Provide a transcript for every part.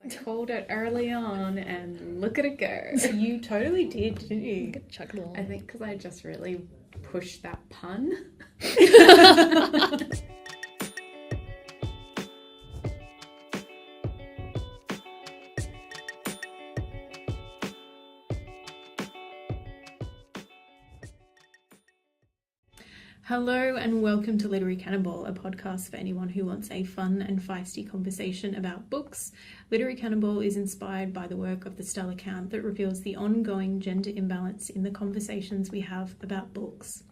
I called it early on and look at it go. You totally did, didn't you? Chuck it along. I think because I just really pushed that pun. Hello and welcome to Literary Canon Ball, a podcast for anyone who wants a fun and feisty conversation about books. Literary Canon Ball is inspired by the work of the Stillness account that reveals the ongoing gender imbalance in the conversations we have about books.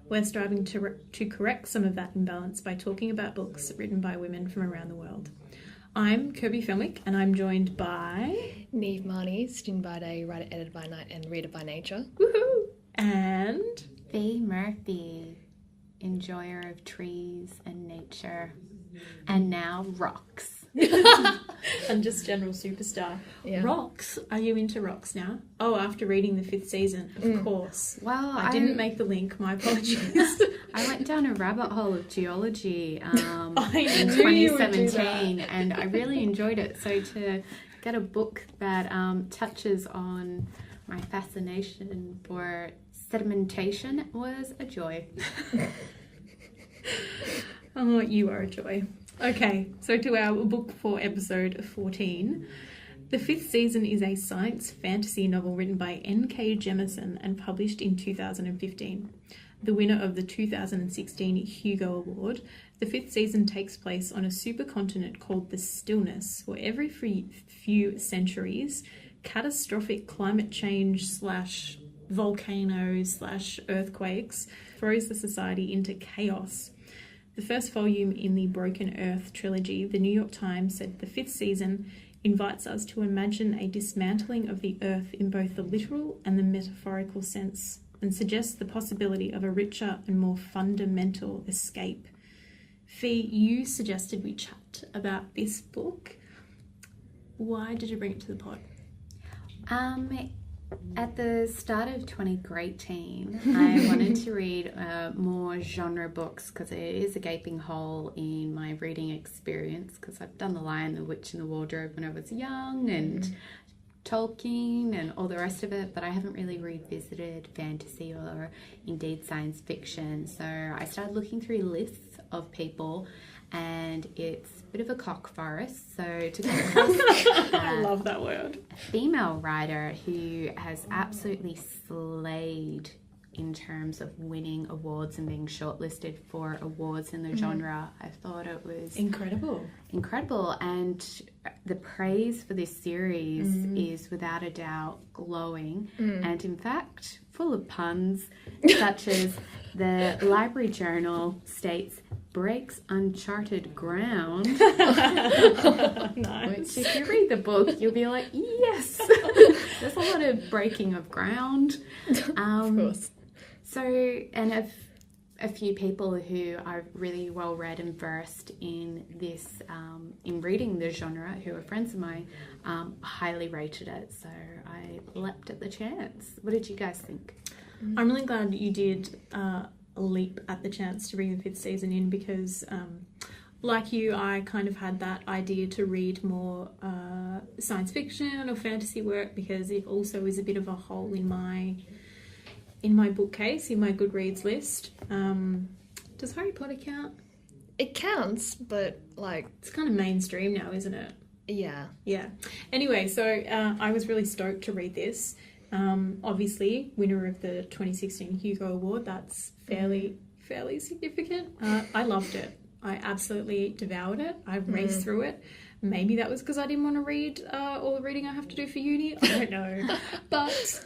We're striving to correct some of that imbalance by talking about books written by women from around the world. I'm Kirby Fenwick and I'm joined by... Neve Marnie, student by day, writer, editor by night and reader by nature. Woohoo! And... Bea Murphy, enjoyer of trees and nature, and now rocks. And just general superstar. Yeah. Rocks? Are you into rocks now? Oh, after reading the 5th season, of course. Well, I didn't make the link, my apologies. I went down a rabbit hole of geology in knew you would do 2017 and I really enjoyed it. So to get a book that touches on my fascination for sedimentation was a joy. Oh, you are a joy. Okay, so to our book for episode 14. The 5th season is a science fantasy novel written by N.K. Jemisin and published in 2015. The winner of the 2016 Hugo Award, the 5th season takes place on a supercontinent called the Stillness, where every few centuries, catastrophic climate change / volcanoes / earthquakes throws the society into chaos. The first volume in the Broken Earth trilogy, the New York Times said the 5th season invites us to imagine a dismantling of the earth in both the literal and the metaphorical sense, and suggests the possibility of a richer and more fundamental escape. Fee, you suggested we chat about this book. Why did you bring it to the pod? At the start of 2018, I wanted to read more genre books because it is a gaping hole in my reading experience, because I've done The Lion, the Witch and the Wardrobe when I was young and Tolkien and all the rest of it, but I haven't really revisited fantasy or indeed science fiction. So I started looking through lists of people and it's a bit of a cock forest. So to come across I love that word. a female writer who has absolutely slayed in terms of winning awards and being shortlisted for awards in the genre, I thought it was Incredible. And the praise for this series is without a doubt glowing and in fact full of puns, such as the Library Journal states breaks uncharted ground. Nice. Which if you read the book you'll be like, yes. There's a lot of breaking of ground. Of course. So, and a few people who are really well read and versed in this, in reading the genre, who are friends of mine, highly rated it. So I leapt at the chance. What did you guys think? I'm really glad you did leap at the chance to bring the 5th season in, because like you, I kind of had that idea to read more science fiction or fantasy work, because it also is a bit of a hole in my bookcase, in my Goodreads list. Does Harry Potter count? It counts, but It's kind of mainstream now, isn't it? yeah. Yeah. Anyway, so I was really stoked to read this. Obviously, winner of the 2016 Hugo Award. That's fairly significant. I loved it. I absolutely devoured it. I raced through it. Maybe that was because I didn't want to read all the reading I have to do for uni. I don't know. But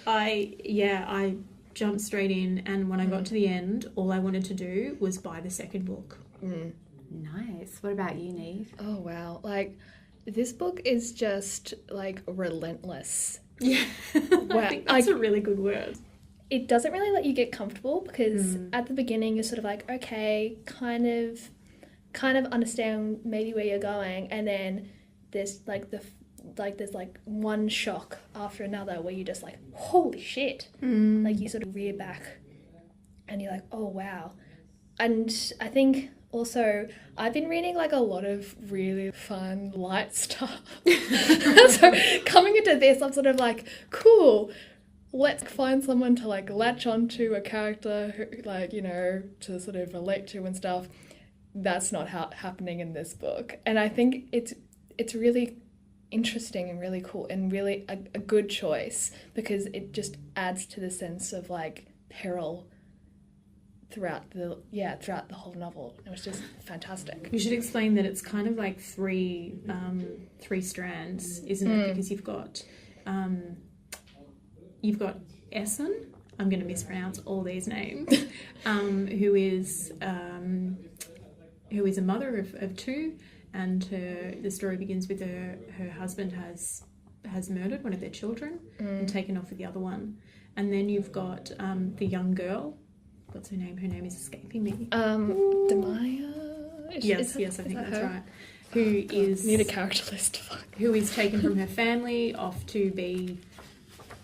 I jumped straight in, and when I got to the end, all I wanted to do was buy the second book. Nice. What about you, Neve? Oh wow. This book is just relentless. Yeah. I think that's a really good word. It doesn't really let you get comfortable, because at the beginning you're sort of like, okay, kind of understand maybe where you're going, and then there's there's one shock after another where you're just like, holy shit. You sort of rear back and you're like, oh wow. And I think also, I've been reading like a lot of really fun, light stuff. So coming into this, I'm sort of like, cool, let's find someone to like latch onto, a character who, like, you know, to sort of relate to and stuff. That's not happening in this book. And I think it's really interesting and really cool and really a good choice, because it just adds to the sense of like peril throughout the whole novel. It was just fantastic. You should explain that it's kind of like three strands, isn't it? Because you've got Essen, I'm going to mispronounce all these names, who is a mother of two, and the story begins with her husband has murdered one of their children and taken off with the other one. And then you've got the young girl. What's her name? Her name is escaping me. Demaya? Yes, I think that's right. Who is... Need a character list. Who is taken from her family off to be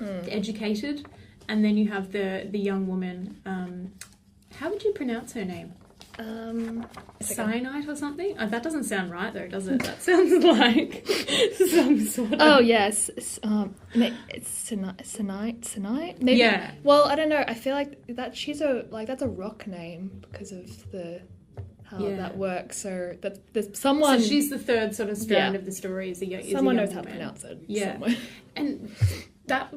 educated. And then you have the young woman... how would you pronounce her name? Cyanide or something? Oh, that doesn't sound right though, does it? That sounds like some sort of... Oh yes, it's Sinite. Maybe. Yeah. Well, I don't know. I feel like that that's a rock name because of how that works. So there's someone. So she's the third sort of strand of the story. Someone knows how to pronounce it. Yeah, somewhere. And that.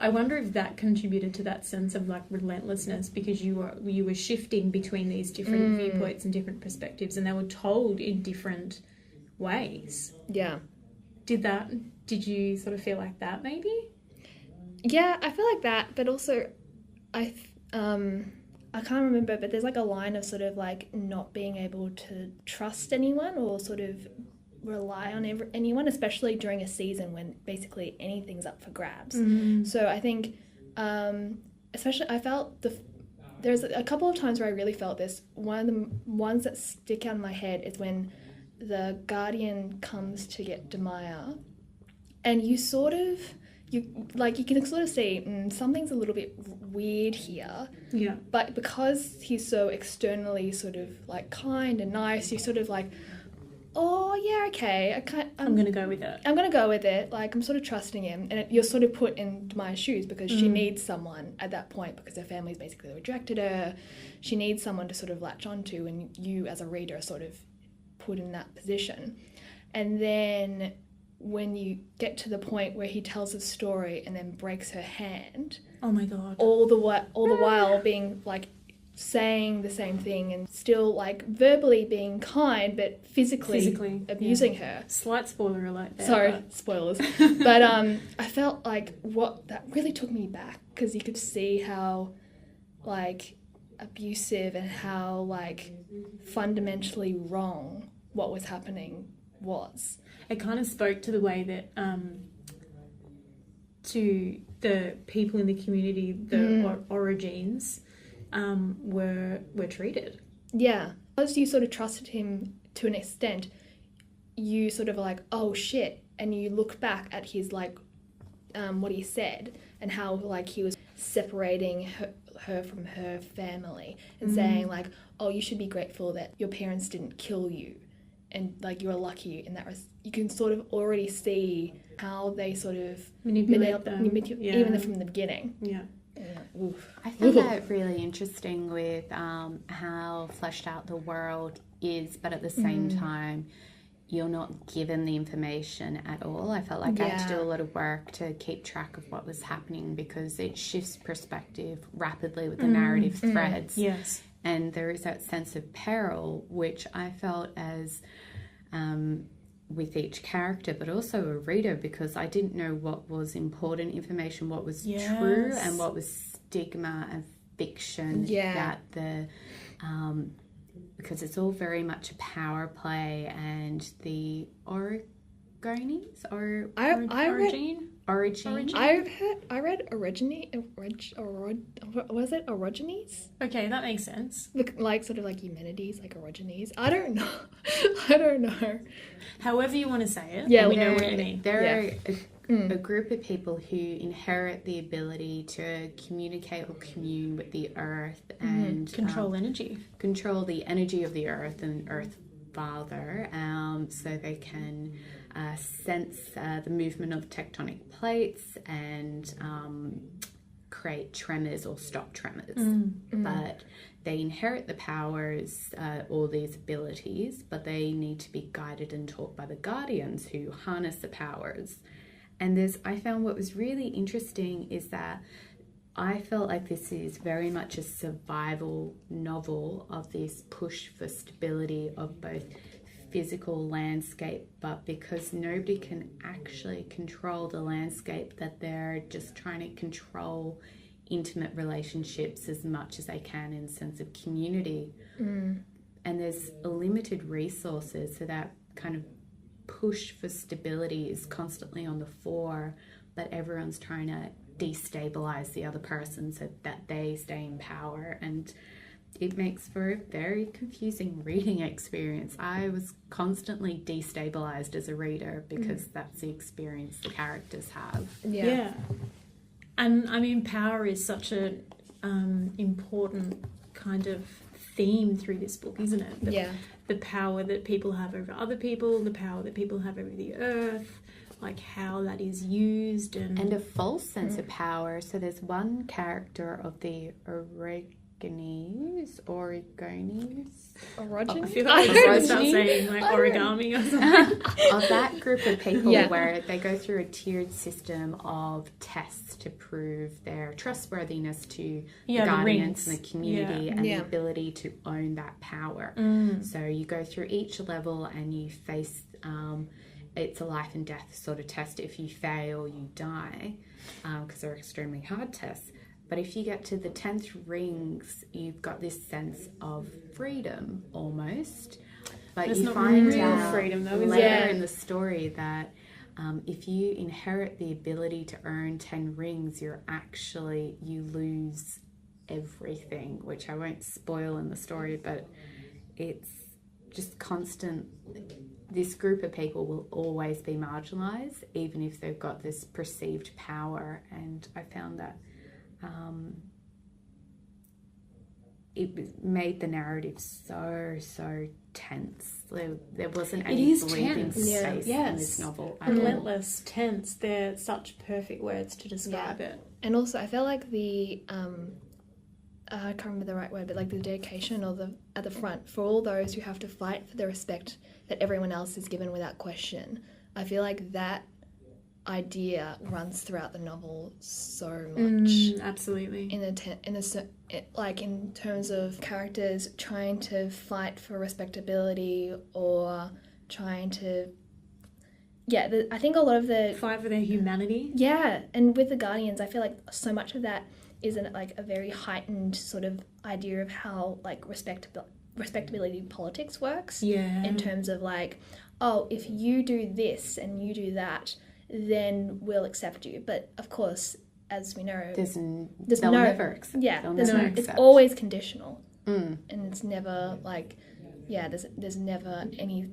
I wonder if that contributed to that sense of like relentlessness, because you were shifting between these different viewpoints and different perspectives, and they were told in different ways. Yeah. Did you sort of feel like that maybe? Yeah, I feel like that, but also I can't remember, but there's like a line of sort of like not being able to trust anyone or sort of rely on anyone, especially during a season when basically anything's up for grabs. So I think especially I felt there's a couple of times where I really felt this. One of the ones that stick out in my head is when the Guardian comes to get Demaya, and you can sort of see something's a little bit weird here. Yeah. But because he's so externally sort of like kind and nice, you sort of like, oh yeah, okay, I'm going to go with it. I'm going to go with it. Like, I'm sort of trusting him. And you're sort of put in my shoes, because she needs someone at that point, because her family's basically rejected her. She needs someone to sort of latch onto, and you as a reader are sort of put in that position. And then when you get to the point where he tells a story and then breaks her hand. Oh my God. All the while being like, saying the same thing and still like verbally being kind, but physically abusing her. Slight spoiler alert there. Sorry, spoilers. But I felt like what that really took me back, because you could see how like abusive and how like fundamentally wrong what was happening was. It kind of spoke to the way that to the people in the community, the origins were treated. Yeah. As you sort of trusted him to an extent, you sort of like, oh shit, and you look back at his like what he said and how like he was separating her from her family and saying like, oh, you should be grateful that your parents didn't kill you, and like you're lucky in that you can sort of already see how they sort of manipulate them even from the beginning. Yeah. I find that really interesting with how fleshed out the world is, but at the same time, you're not given the information at all. I felt like I had to do a lot of work to keep track of what was happening, because it shifts perspective rapidly with the narrative threads. Yes. And there is that sense of peril, which I felt as with each character, but also a reader, because I didn't know what was important information, what was true, and what was stigma and fiction. That the because it's all very much a power play, and the origins or origin. I read was it orogenies? Okay, that makes sense. Like sort of like Eumenides, like orogenies. I don't know. However you want to say it. Yeah, we know what you mean. There are a group of people who inherit the ability to communicate or commune with the earth and Control energy. control the energy of the earth and Earth Father, so they can sense the movement of tectonic plates and create tremors or stop tremors. But they inherit the powers, all these abilities, but they need to be guided and taught by the guardians who harness the powers. And I found what was really interesting is that I felt like this is very much a survival novel of this push for stability of both physical landscape, but because nobody can actually control the landscape, that they're just trying to control intimate relationships as much as they can in the sense of community. And there's limited resources, so that kind of push for stability is constantly on the fore, but everyone's trying to destabilize the other person so that they stay in power, and it makes for a very confusing reading experience. I was constantly destabilized as a reader because that's the experience the characters have. Yeah. And I mean, power is such a important kind of theme through this book, isn't it? The power that people have over other people, the power that people have over the earth, like how that is used, and a false sense of power. So there's one character of the Origonies. I feel like I was start saying like origami or something. Of that group of people where they go through a tiered system of tests to prove their trustworthiness to the guardians and the community and the ability to own that power. So you go through each level and you face it's a life and death sort of test. If you fail, you die, because they're extremely hard tests. But if you get to the 10th rings, you've got this sense of freedom almost. But There's you not find real out freedom, though, later in the story that if you inherit the ability to earn 10 rings, you lose everything, which I won't spoil in the story, but it's just constant. This group of people will always be marginalized, even if they've got this perceived power. And I found that it made the narrative so tense. There wasn't any breathing space in this novel. Relentless, tense. They're such perfect words to describe it. And also, I felt like the I can't remember the right word, but like the dedication or at the front for all those who have to fight for the respect that everyone else is given without question. I feel like that idea runs throughout the novel so much. Absolutely. In terms of characters trying to fight for respectability or trying to I think a lot of the fight for their humanity. And with the Guardians, I feel like so much of that isn't like a very heightened sort of idea of how like respectability politics works. In terms of like, oh, if you do this and you do that, then we'll accept you. But of course, as we know, they'll never accept. It's always conditional, and it's never like, there's never any.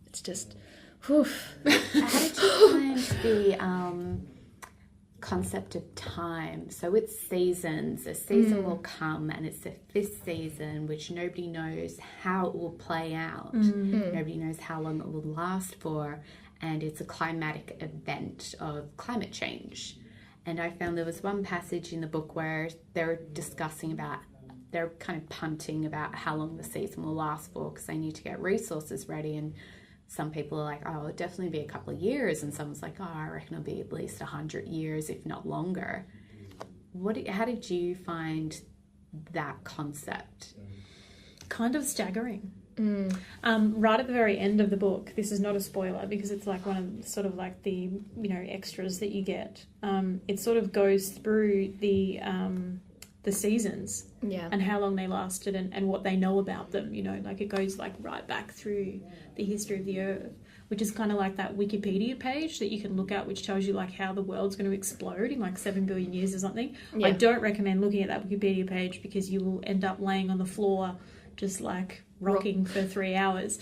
It's just, whew. How did you find the concept of time? So it's seasons. A season will come, and it's the 5th season, which nobody knows how it will play out. Nobody knows how long it will last for. And it's a climatic event of climate change. And I found there was one passage in the book where they're discussing they're kind of punting about how long the season will last for because they need to get resources ready. And some people are like, oh, it'll definitely be a couple of years. And someone's like, oh, I reckon it'll be at least 100 years, if not longer. How did you find that concept? Kind of staggering. Right at the very end of the book, this is not a spoiler because it's like one of sort of like the extras that you get. It sort of goes through the seasons and how long they lasted and what they know about them. Like it goes like right back through the history of the earth, which is kind of like that Wikipedia page that you can look at, which tells you like how the world's going to explode in like 7 billion years or something. I don't recommend looking at that Wikipedia page because you will end up laying on the floor just like rocking for 3 hours.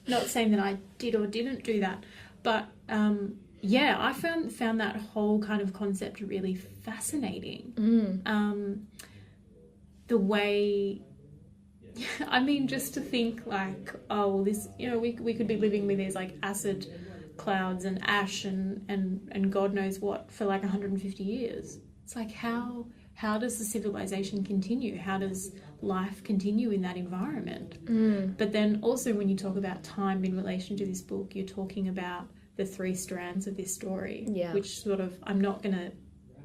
Not saying that I did or didn't do that, but yeah, I found that whole kind of concept really fascinating. The way, I mean, just to think like, oh, well, this, you know, we could be living with these like acid clouds and ash and God knows what for like 150 years. It's like, how does the civilization continue? How does life continue in that environment? But then also when you talk about time in relation to this book, you're talking about the three strands of this story, which sort of, I'm not going to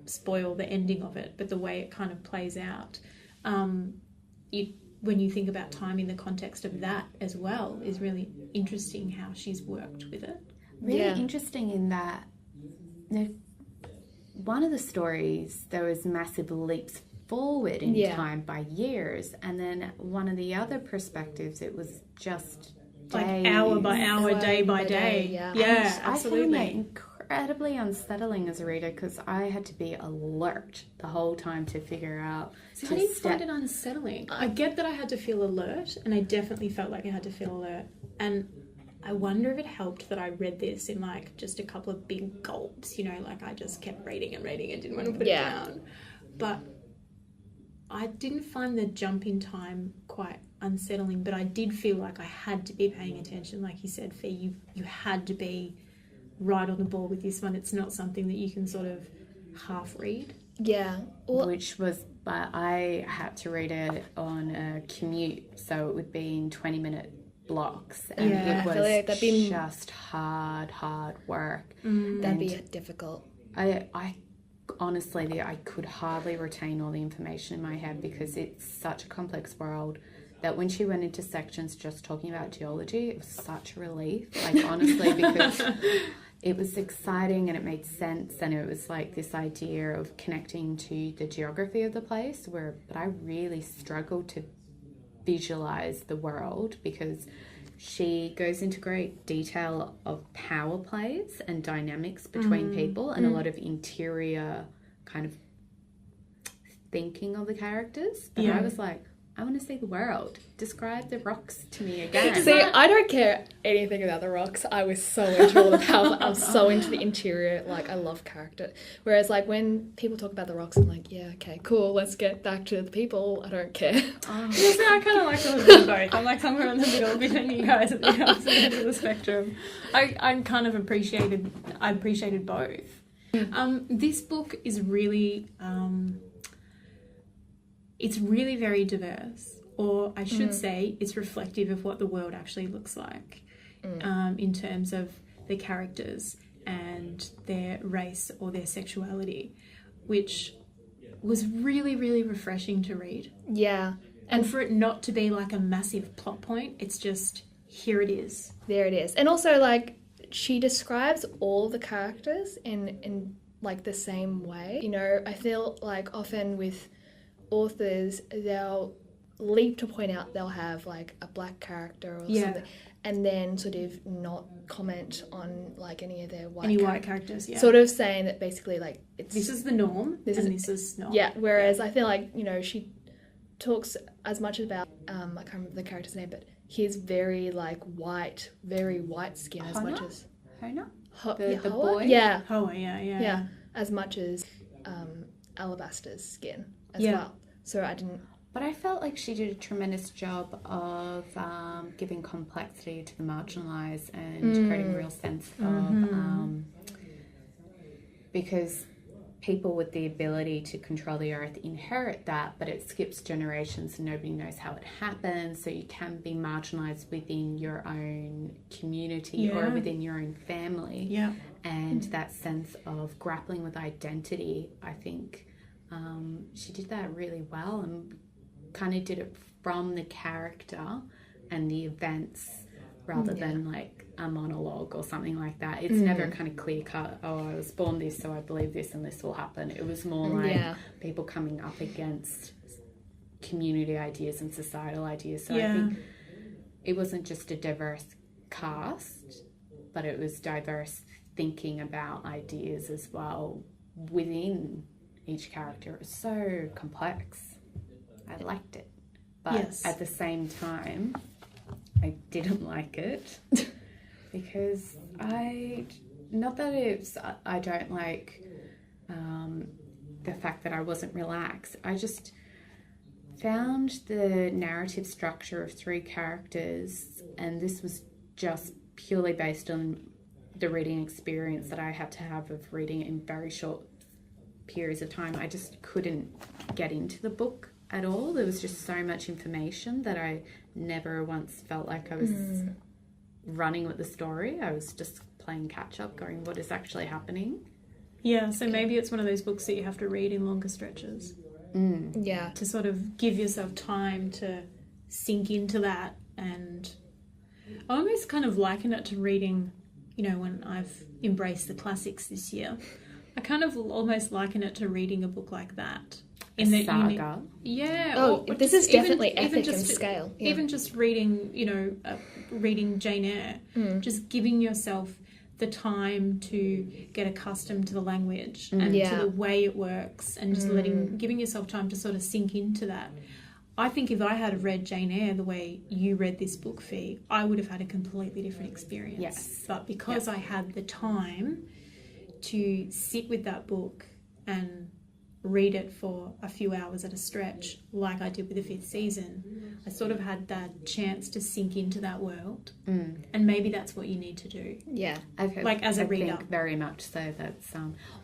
spoil the ending of it, but the way it kind of plays out, when you think about time in the context of that as well, is really interesting how she's worked with it. Really interesting in that one of the stories, there was massive leaps forward in time by years, and then one of the other perspectives, it was just like days. Hour by hour, day by day. Yeah, absolutely. I found that incredibly unsettling as a reader because I had to be alert the whole time to figure out. So I didn't find it unsettling. I get that I had to feel alert, and I definitely felt like I had to feel alert. And I wonder if it helped that I read this in like just a couple of big gulps, you know, like I just kept reading and didn't want to put it down. But I didn't find the jump in time quite unsettling, but I did feel like I had to be paying attention. Like you said, Fee, you had to be right on the ball with this one. It's not something that you can sort of half read. Yeah. Which was, but I had to read it on a commute, so it would be in 20-minute blocks, and it was like that'd be just hard work. That'd be difficult. I honestly, I could hardly retain all the information in my head because it's such a complex world that when she went into sections just talking about geology, it was such a relief. Like, honestly, because it was exciting and it made sense, and it was like this idea of connecting to the geography of the place, but I really struggled to visualize the world because she goes into great detail of power plays and dynamics between people and a lot of interior kind of thinking of the characters. But I was like, I want to see the world. Describe the rocks to me again. See, I don't care anything about the rocks. I was so into all the power. I was so into the interior. Like, I love character. Whereas, like, when people talk about the rocks, I'm like, yeah, okay, cool. Let's get back to the people. I don't care. See, I kind of like a little bit of both. I'm like somewhere in the middle between you guys at the opposite end of the spectrum. I kind of appreciated both. This book is really... it's really very diverse, or I should say it's reflective of what the world actually looks like in terms of the characters and their race or their sexuality, which was really, really refreshing to read. Yeah. And for it not to be like a massive plot point, it's just, here it is. There it is. And also, like, she describes all the characters in like the same way. You know, I feel like often with authors, they'll leap to point out they'll have like a black character or something, and then sort of not comment on like any of their white characters. Sort of saying that basically like this is the norm, this is not. Yeah. Whereas I feel like, you know, she talks as much about I can't remember the character's name, but he's very like very white skin as much as Hona? The boy? Yeah. Hoa, yeah. As much as Alabaster's skin as well. So I didn't... But I felt like she did a tremendous job of giving complexity to the marginalised and creating a real sense of... because people with the ability to control the earth inherit that, but it skips generations and nobody knows how it happens. So you can be marginalised within your own community or within your own family. Yeah. And that sense of grappling with identity, I think... she did that really well and kind of did it from the character and the events rather than like a monologue or something like that. It's never kind of clear cut, oh, I was born this, so I believe this and this will happen. It was more like people coming up against community ideas and societal ideas. So I think it wasn't just a diverse cast, but it was diverse thinking about ideas as well within each character. It was so complex. I liked it. But at the same time, I didn't like it because I not that it's, I don't like the fact that I wasn't relaxed. I just found the narrative structure of 3 characters, and this was just purely based on the reading experience that I had to have of reading in very short periods of time. I just couldn't get into the book at all. There was just so much information that I never once felt like I was running with the story. I was just playing catch up, going, what is actually happening? Yeah, so maybe it's one of those books that you have to read in longer stretches. Yeah. To sort of give yourself time to sink into that. And I almost kind of liken it to reading, you know, when I've embraced the classics this year, I kind of almost liken it to reading a book like that. In the saga? Yeah. Oh, or this just is definitely even epic in just, scale. Yeah. Even just reading, you know, reading Jane Eyre, just giving yourself the time to get accustomed to the language and to the way it works, and just giving yourself time to sort of sink into that. I think if I had read Jane Eyre the way you read this book, Fee, I would have had a completely different experience. Yes. But because I had the time to sit with that book and read it for a few hours at a stretch, like I did with the 5th season, I sort of had that chance to sink into that world. And maybe that's what you need to do. Yeah. Like as a reader. I think very much so. That's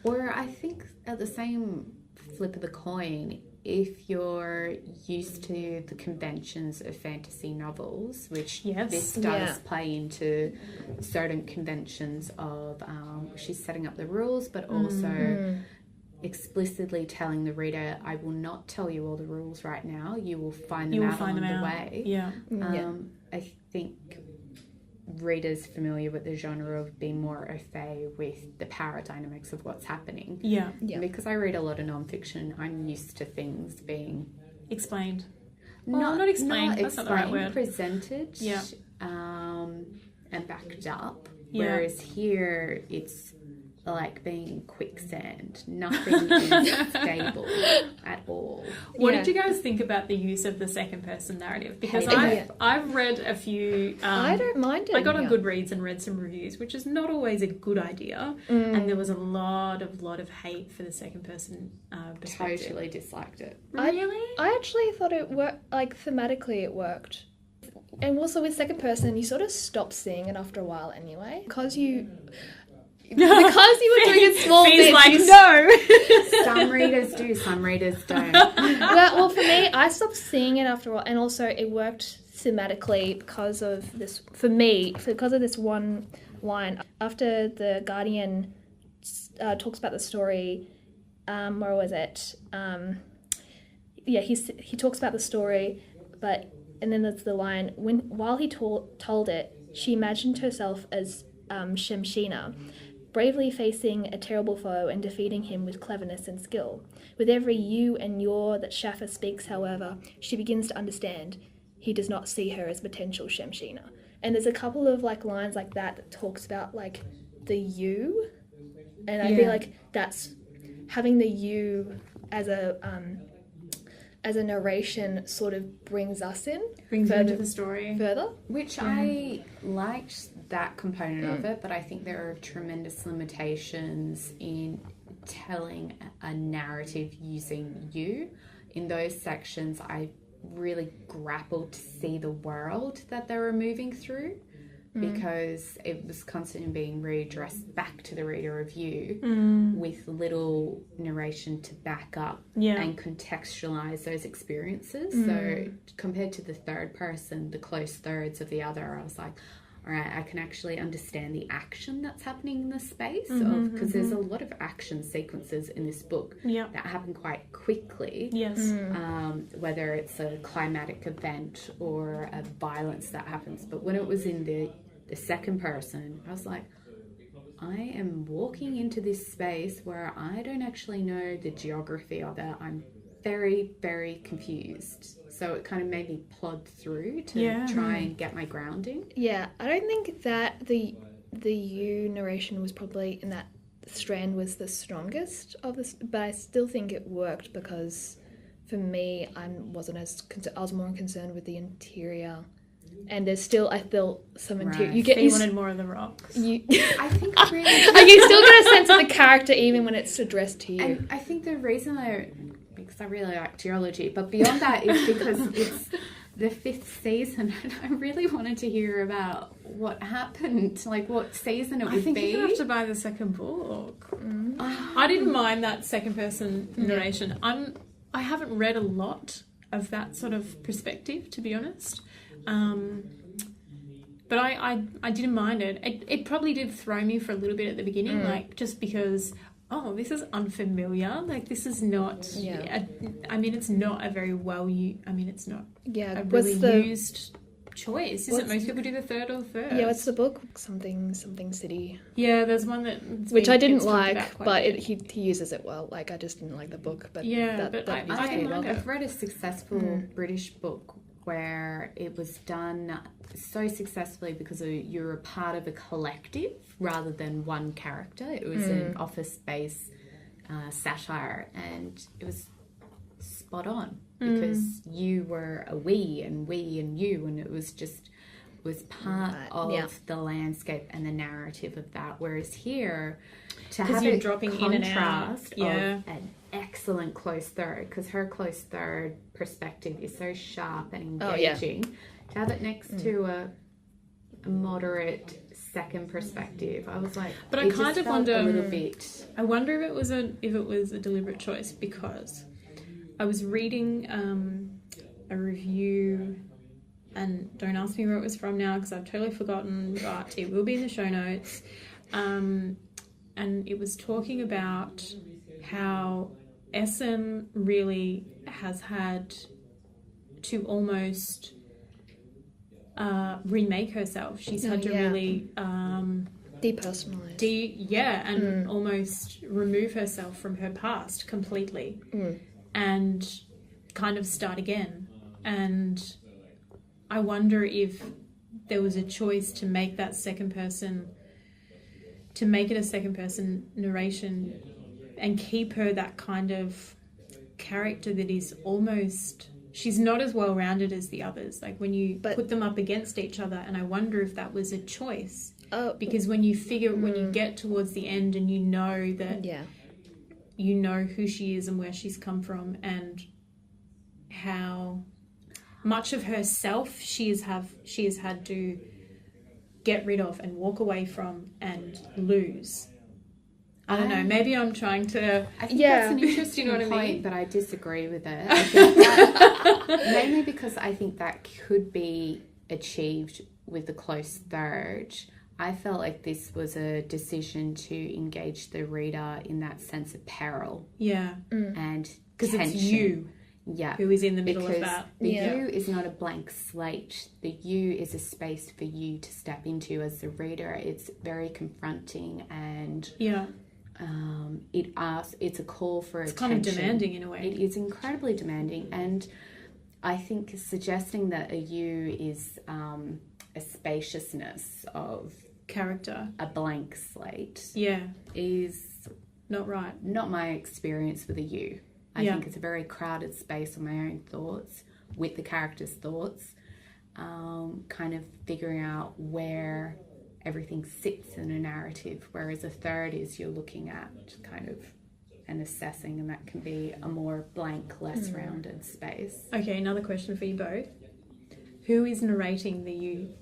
or I think at the same flip of the coin, if you're used to the conventions of fantasy novels, which this does play into certain conventions of she's setting up the rules, but also explicitly telling the reader, I will not tell you all the rules right now. You will find them out along the way. Yeah. I think readers familiar with the genre of being more au fait with the power dynamics of what's happening. Yeah. And because I read a lot of nonfiction, I'm used to things being explained. Not explained. That's not the right word. Presented. Yeah. And backed up. Yeah. Whereas here, it's like being quicksand. Nothing is stable at all. What did you guys think about the use of the second person narrative? Because I've read a few. I don't mind it. I got on Goodreads and read some reviews, which is not always a good idea. And there was a lot of hate for the second person perspective. Totally disliked it. Really? I actually thought it worked, like thematically it worked. And also with second person, you sort of stop seeing it after a while anyway. Because you were doing it small bits. Like, no. Some readers do, some readers don't. Well, for me, I stopped seeing it after a while, and also it worked thematically because of this. For me, because of this one line after the Guardian talks about the story. Where was it? He talks about the story, and then there's the line while he told it, she imagined herself as Shemshina, bravely facing a terrible foe and defeating him with cleverness and skill. With every you and your that Shaffa speaks, however, she begins to understand he does not see her as potential Shemshina. And there's a couple of like lines like that talks about like the you, and I feel like that's having the you as a narration sort of brings us in. Brings into the story. Further. Which I liked that component of it, but I think there are tremendous limitations in telling a narrative using you. In those sections, I really grappled to see the world that they were moving through, because it was constantly being readdressed back to the reader of you with little narration to back up and contextualize those experiences. So compared to the third person, the close thirds of the other, I was like, all right, I can actually understand the action that's happening in the space, because there's a lot of action sequences in this book that happen quite quickly. Yes. Whether it's a climatic event or a violence that happens. But when it was in the second person, I was like, I am walking into this space where I don't actually know the geography of it. I'm very, very confused. So it kind of made me plod through to try and get my grounding. Yeah, I don't think that the you narration was probably in that strand was the strongest of this, but I still think it worked because for me, I was more concerned with the interior and there's still, I feel, some material. Right. You get So you wanted more of the rocks. you. I think really, I can still get a sense of the character even when it's addressed to you. and I think the reason because I really like geology, but beyond that is because it's the 5th season, and I really wanted to hear about what happened, like what season it would I think be. you're gonna have to buy the second book. I didn't mind that second person narration. I haven't read a lot of that sort of perspective, to be honest. But I didn't mind it. It probably did throw me for a little bit at the beginning, like just because, this is unfamiliar. Like this is not. Yeah. It's not a very it's not Yeah, a really used choice. Is it? Most people do the third or third. Yeah, what's the book? Something City. Yeah, there's one that Which I didn't gets talked like, about quite but a bit. he uses it well. Like, I just didn't like the book, but Yeah, that but I used it didn't well. like it. I've read a successful British book where it was done so successfully because you're a part of a collective rather than one character. It was an office-based satire, and it was spot on because you were a we and you, and it was part of the landscape and the narrative of that. Whereas here, to have you're a dropping in and out. contrast Yeah. of an excellent close third, because her close third perspective is so sharp and engaging. To have it next to a moderate second perspective, I was like, But I it kind just of felt wonder a little bit. I wonder if it was a deliberate choice, because I was reading a review, and don't ask me where it was from now because I've totally forgotten, but it will be in the show notes. And it was talking about how Essen really has had to almost remake herself. She's had to really Depersonalized. and almost remove herself from her past completely and kind of start again. And I wonder if there was a choice to make that second person, to make it a second person narration and keep her that kind of character that is almost, she's not as well rounded as the others. Like when you put them up against each other, and I wonder if that was a choice. Because when you get towards the end and you know that you know who she is and where she's come from and how much of herself she has had to get rid of and walk away from and lose. I don't know. Maybe I'm trying to. I think that's an interesting You know what I point, mean? but I disagree with it. I think that, mainly because I think that could be achieved with the close third. I felt like this was a decision to engage the reader in that sense of peril. Yeah. And Because tension. it's you who is in the middle of that. The you is not a blank slate. The you is a space for you to step into as the reader. It's very confronting and it's a call for attention. It's kind of demanding in a way. It is incredibly demanding, and I think suggesting that a you is a spaciousness of character, a blank slate, is not right. Not my experience with a you. I think it's a very crowded space on my own thoughts with the character's thoughts, kind of figuring out where everything sits in a narrative, whereas a third is you're looking at kind of and assessing, and that can be a more blank, less rounded space. Okay, another question for you both. Who is narrating the you?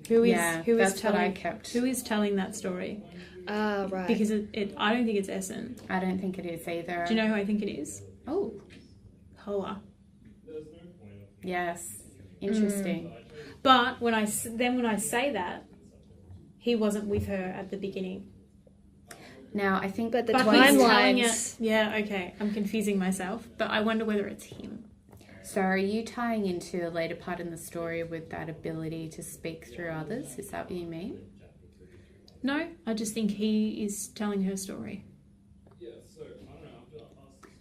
Who is telling that story? Right. Because I don't think it's Essen. I don't think it is either. Do you know who I think it is? Oh. Hola. Yes. Interesting. But when I say that, he wasn't with her at the beginning. Now, I think... But the But he's telling timelines... it. Yeah, okay. I'm confusing myself. But I wonder whether it's him. So are you tying into a later part in the story with that ability to speak through others? Is that what you mean? No, I just think he is telling her story.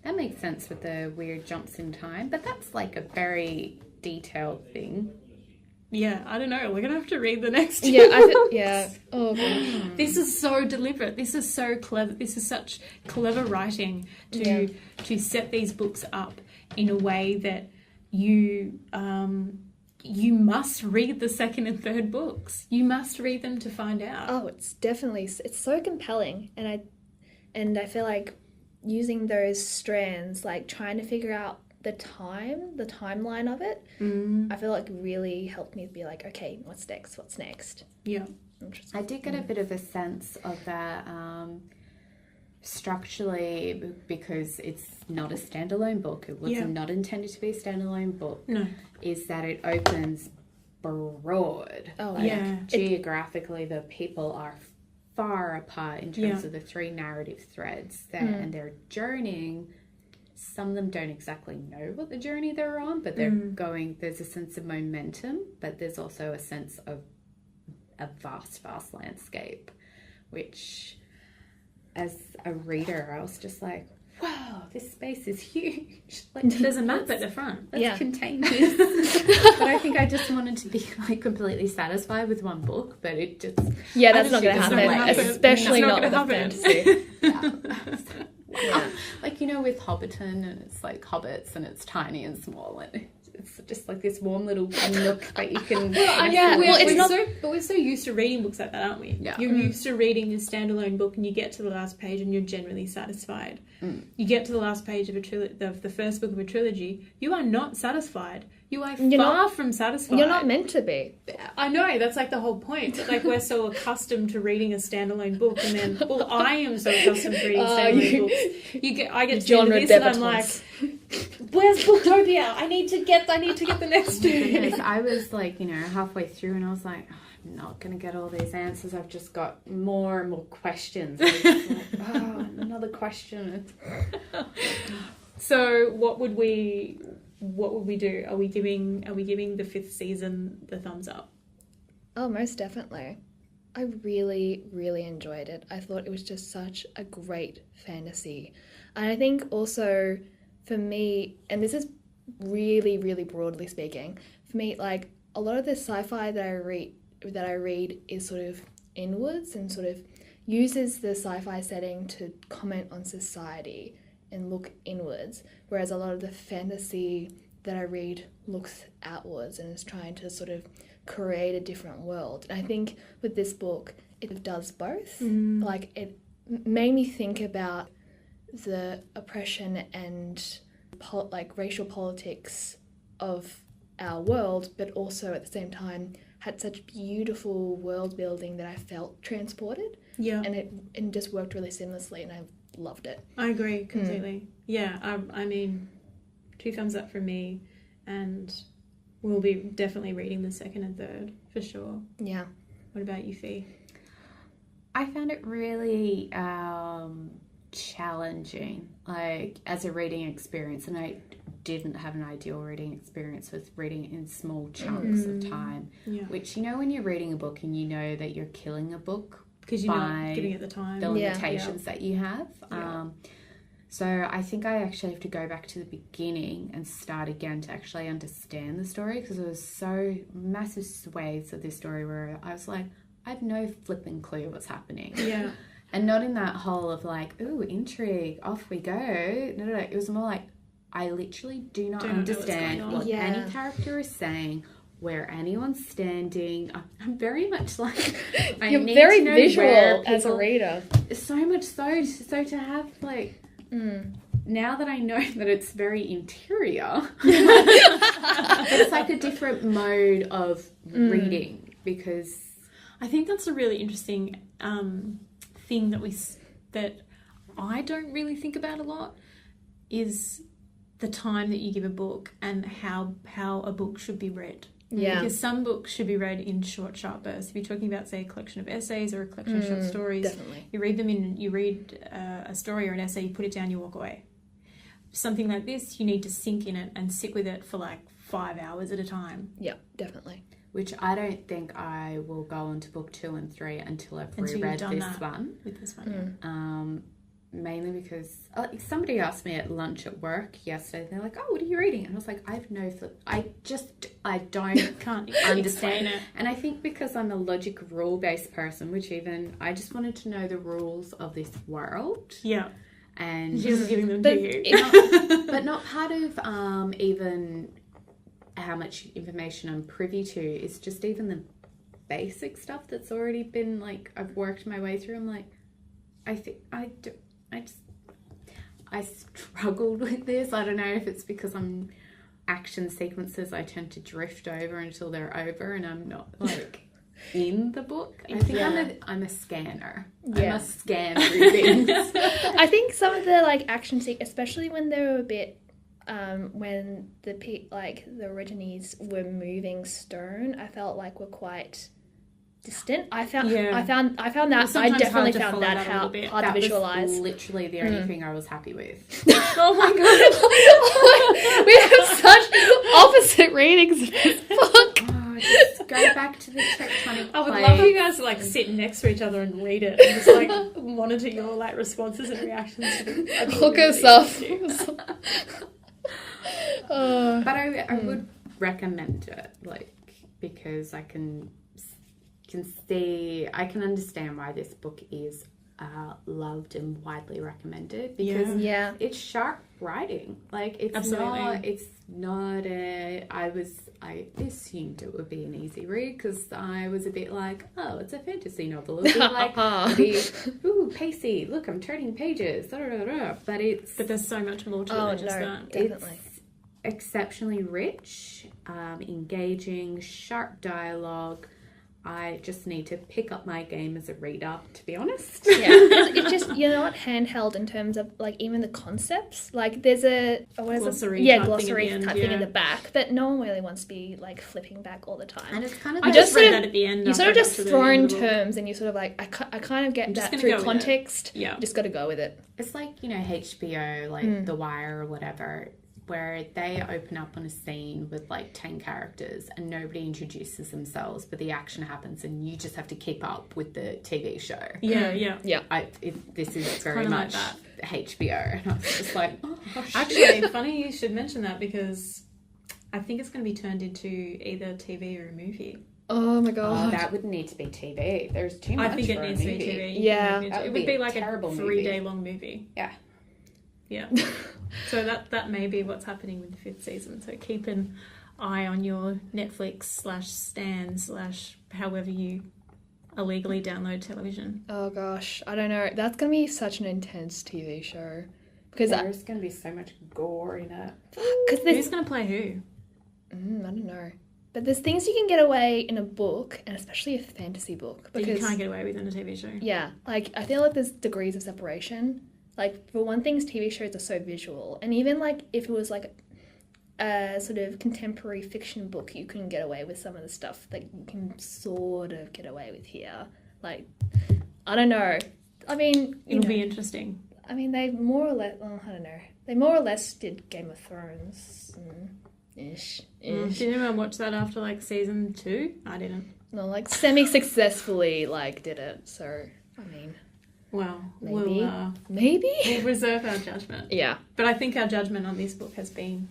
That makes sense with the weird jumps in time, but that's like a very detailed thing. Yeah, I don't know. We're going to have to read the next two. Yeah. Oh, gosh. This is so deliberate. This is so clever. This is such clever writing to set these books up in a way that you must read the second and third books. You must read them to find out. Oh, it's so compelling, and I feel like using those strands, like trying to figure out the timeline of it, I feel like really helped me be like, okay, what's next? Yeah. I did get a bit of a sense of that structurally, because it's not a standalone book. It was not intended to be a standalone book. No. Is that it opens broad. Oh, like, geographically, the people are far apart in terms of the three narrative threads there, and they're journeying. Some of them don't exactly know what the journey they're on, but they're going, there's a sense of momentum, but there's also a sense of a vast landscape, which as a reader, I was just like, wow, this space is huge. Like, there's a map at the front. Let's contain this. But I think I just wanted to be like completely satisfied with one book, but it just... Yeah, that's not going to happen, especially not with fantasy. Like, you know, with Hobbiton, and it's like hobbits and it's tiny and small, and it's just like this warm little nook that you can... We're so used to reading books like that, aren't we? Yeah. You're used to reading a standalone book and you get to the last page and you're generally satisfied. You get to the last page of the first book of a trilogy, you are not satisfied. You are far from satisfied. You're not meant to be. I know, that's like the whole point. Like, we're so accustomed to reading a standalone book, and then, well, I am so accustomed to reading standalone books. I get to the end of this and I'm like, where's Booktopia? I need to get the next two. Yes, I was like, you know, halfway through, and I was like, I'm not going to get all these answers. I've just got more and more questions. Like, another question. So what would we do? Are we giving the 5th season the thumbs up? Oh, most definitely. I really, really enjoyed it. I thought it was just such a great fantasy. And I think also for me, and this is really, really broadly speaking, for me, like, a lot of the sci-fi that I read is sort of inwards and sort of uses the sci-fi setting to comment on society and look inwards, whereas a lot of the fantasy that I read looks outwards and is trying to sort of create a different world. And I think with this book, it does both. Like, it made me think about the oppression and racial politics of our world, but also at the same time had such beautiful world building that I felt transported. Yeah. And it just worked really seamlessly, and I loved it. I agree completely. Yeah, I mean, 2 thumbs up from me, and we'll be definitely reading the second and third for sure. Yeah. What about you, Fee? I found it really challenging, like, as a reading experience, and I didn't have an ideal reading experience with reading in small chunks of time, which, you know, when you're reading a book and you know that you're killing a book because you're not giving it the time, the limitations that you have. So I think I actually have to go back to the beginning and start again to actually understand the story, because there was so massive swathes of this story where I was like, I have no flipping clue what's happening. Yeah. And not in that whole of like, ooh, intrigue, off we go. No. It was more like, I literally do not understand what any character is saying, where anyone's standing. I'm very much like, you're very visual as a reader. So much so to have like, now that I know that it's very interior, it's like a different mode of reading, because I think that's a really interesting thing that I don't really think about a lot, is the time that you give a book and how a book should be read. Yeah. Because some books should be read in short, sharp bursts. If you're talking about, say, a collection of essays or a collection of short stories, definitely. You read a story or an essay, you put it down, you walk away. Something like this, you need to sink in it and sit with it for like 5 hours at a time. Yeah, definitely. Which I don't think I will go on to book 2 and 3 until I've reread this one. With this one, mainly because somebody asked me at lunch at work yesterday, and they're like, oh, what are you reading? And I was like, I have no flip. I can't understand it. And I think because I'm a logic rule-based person, which even I just wanted to know the rules of this world. Yeah. And she was giving them to you. But not part of even how much information I'm privy to is just even the basic stuff that's already been, like, I've worked my way through. I'm like, I struggled with this. I don't know if it's because I'm action sequences I tend to drift over until they're over and I'm not, like, in the book. I think I'm a scanner. I must scan through things. I think some of the, like, action sequences, especially when they were a bit when the Origines were moving stone, I felt like were quite distant. I found that I definitely found that hard to visualize. Was literally the only thing I was happy with. Oh my god, we have such opposite readings of this book. Oh, just go back to the tectonic. I would love you guys to, like, sit next to each other and read it and just, like, monitor your, like, responses and reactions to it. Look us up. But I would recommend it, like, because I can understand why this book is loved and widely recommended, because it's sharp writing. Like, it's not I assumed it would be an easy read because I was a bit like, oh, it's a fantasy novel. It'll be like, ooh, pacey, look, I'm turning pages, but there's so much more to it than just that. Definitely. It's exceptionally rich, engaging, sharp dialogue. I just need to pick up my game as a reader, to be honest. Yeah, it's just, you're not handheld in terms of, like, even the concepts. Like, there's a glossary type thing in the back, but no one really wants to be, like, flipping back all the time. And it's kind of I just read that at the end. You sort of just throw in terms, and you sort of like, I kind of get that through context. Yeah, you just got to go with it. It's like, you know, HBO, like The Wire or whatever, where they open up on a scene with, like, 10 characters and nobody introduces themselves, but the action happens and you just have to keep up with the TV show. Yeah. This is very much like HBO. And I was just like, oh, gosh. Actually, funny you should mention that, because I think it's going to be turned into either TV or a movie. Oh my god. Oh, that would need to be TV. There's too much. I think it needs to be TV. Yeah. It would be like a 3-day long movie. Yeah. Yeah. So that may be what's happening with the 5th season. So keep an eye on your Netflix/Stan/ however you illegally download television. Oh gosh, I don't know. That's going to be such an intense TV show. Because there's going to be so much gore in it. Who's going to play who? I don't know. But there's things you can get away in a book, and especially a fantasy book. That you can't get away with in a TV show. Yeah. Like, I feel like there's degrees of separation. Like, for one thing, TV shows are so visual. And even, like, if it was, like, a sort of contemporary fiction book, you can get away with some of the stuff that you can sort of get away with here. Like, I don't know. I mean... It'll be interesting. I mean, they more or less... Well, I don't know. They more or less did Game of Thrones. Ish. Did anyone watch that after, like, season 2? I didn't. No, like, semi-successfully, like, did it. So, I mean... Well, maybe. We'll reserve our judgment. Yeah. But I think our judgment on this book has been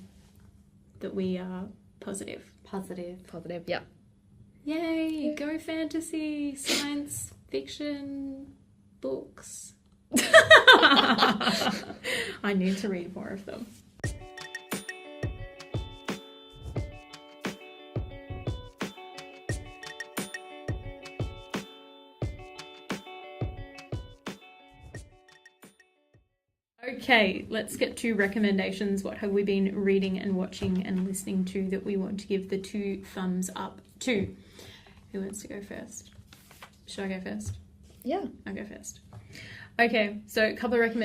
that we are positive. Positive, yeah. Yay! Go fantasy, science fiction books. I need to read more of them. Okay, let's get to recommendations. What have we been reading and watching and listening to that we want to give the 2 thumbs up to? Who wants to go first? Should I go first? Yeah. I'll go first. Okay, so a couple of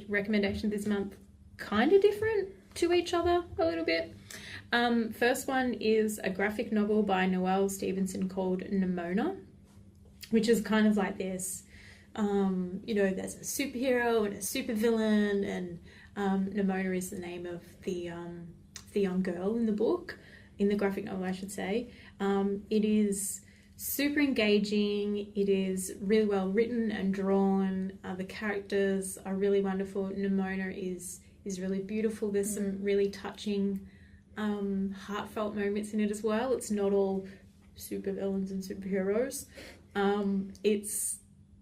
recommendations this month. Kind of different to each other a little bit. First one is a graphic novel by Noelle Stevenson called Nimona, which is kind of like this... there's a superhero and a supervillain, and Nimona is the name of the young girl in the book, in the graphic novel, I should say. It is super engaging. It is really well written and drawn. The characters are really wonderful. Nimona is really beautiful. There's some really touching, heartfelt moments in it as well. It's not all supervillains and superheroes.